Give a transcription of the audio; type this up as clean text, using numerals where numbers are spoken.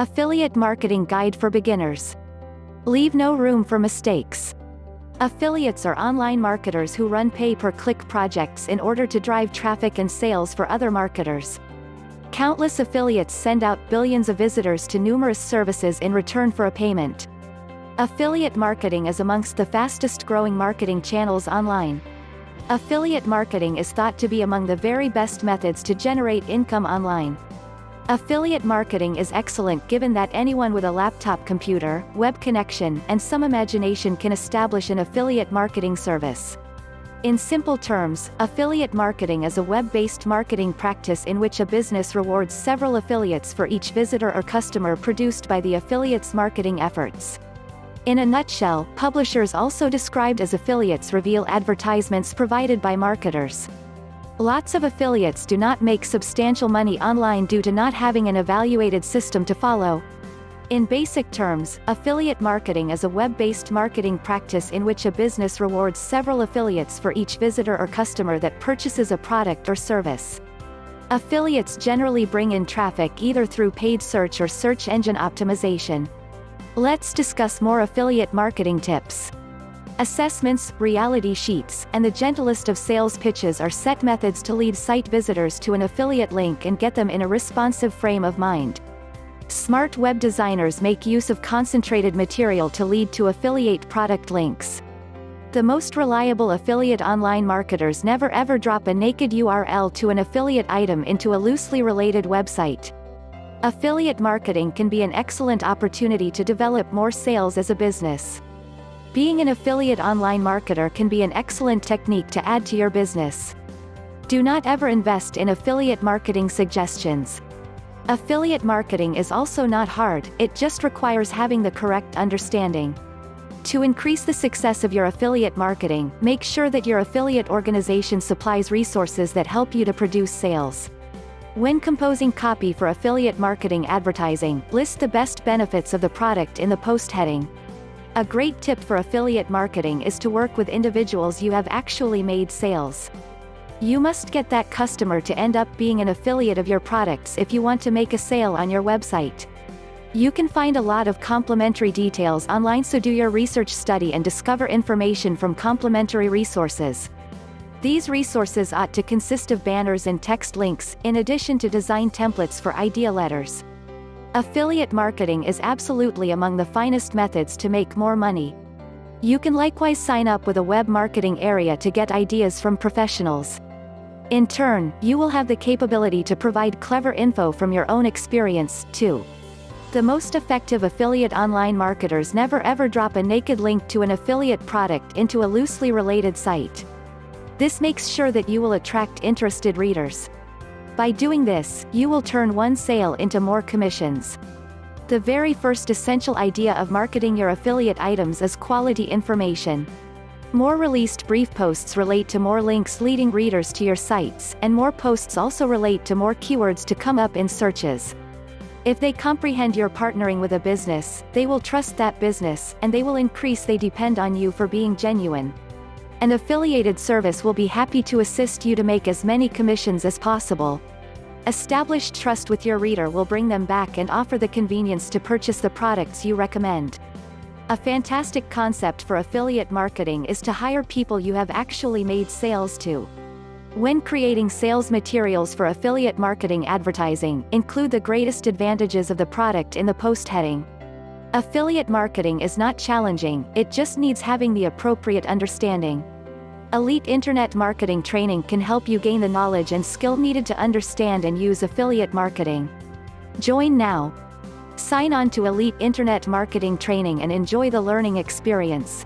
Affiliate Marketing Guide for Beginners. Leave no room for mistakes. Affiliates are online marketers who run pay-per-click projects in order to drive traffic and sales for other marketers. Countless affiliates send out billions of visitors to numerous services in return for a payment. Affiliate marketing is amongst the fastest-growing marketing channels online. Affiliate marketing is thought to be among the very best methods to generate income online. Affiliate marketing is excellent given that anyone with a laptop computer, web connection, and some imagination can establish an affiliate marketing service. In simple terms, affiliate marketing is a web-based marketing practice in which a business rewards several affiliates for each visitor or customer produced by the affiliate's marketing efforts. In a nutshell, publishers also described as affiliates reveal advertisements provided by marketers. Lots of affiliates do not make substantial money online due to not having an evaluated system to follow. In basic terms, affiliate marketing is a web-based marketing practice in which a business rewards several affiliates for each visitor or customer that purchases a product or service. Affiliates generally bring in traffic either through paid search or search engine optimization. Let's discuss more affiliate marketing tips. Assessments, reality sheets, and the gentlest of sales pitches are set methods to lead site visitors to an affiliate link and get them in a responsive frame of mind. Smart web designers make use of concentrated material to lead to affiliate product links. The most reliable affiliate online marketers never ever drop a naked URL to an affiliate item into a loosely related website. Affiliate marketing can be an excellent opportunity to develop more sales as a business. Being an affiliate online marketer can be an excellent technique to add to your business. Do not ever invest in affiliate marketing suggestions. Affiliate marketing is also not hard, it just requires having the correct understanding. To increase the success of your affiliate marketing, make sure that your affiliate organization supplies resources that help you to produce sales. When composing copy for affiliate marketing advertising, list the best benefits of the product in the post heading. A great tip for affiliate marketing is to work with individuals you have actually made sales. You must get that customer to end up being an affiliate of your products if you want to make a sale on your website. You can find a lot of complimentary details online, so do your research study and discover information from complimentary resources. These resources ought to consist of banners and text links, in addition to design templates for idea letters. Affiliate marketing is absolutely among the finest methods to make more money. You can likewise sign up with a web marketing area to get ideas from professionals. In turn, you will have the capability to provide clever info from your own experience, too. The most effective affiliate online marketers never ever drop a naked link to an affiliate product into a loosely related site. This makes sure that you will attract interested readers. By doing this, you will turn one sale into more commissions. The very first essential idea of marketing your affiliate items is quality information. More released brief posts relate to more links leading readers to your sites, and more posts also relate to more keywords to come up in searches. If they comprehend you're partnering with a business, they will trust that business, and they will increase they depend on you for being genuine. An affiliated service will be happy to assist you to make as many commissions as possible. Established trust with your reader will bring them back and offer the convenience to purchase the products you recommend. A fantastic concept for affiliate marketing is to hire people you have actually made sales to. When creating sales materials for affiliate marketing advertising, include the greatest advantages of the product in the post heading. Affiliate marketing is not challenging, it just needs having the appropriate understanding. Elite Internet Marketing Training can help you gain the knowledge and skill needed to understand and use affiliate marketing. Join now. Sign on to Elite Internet Marketing Training and enjoy the learning experience.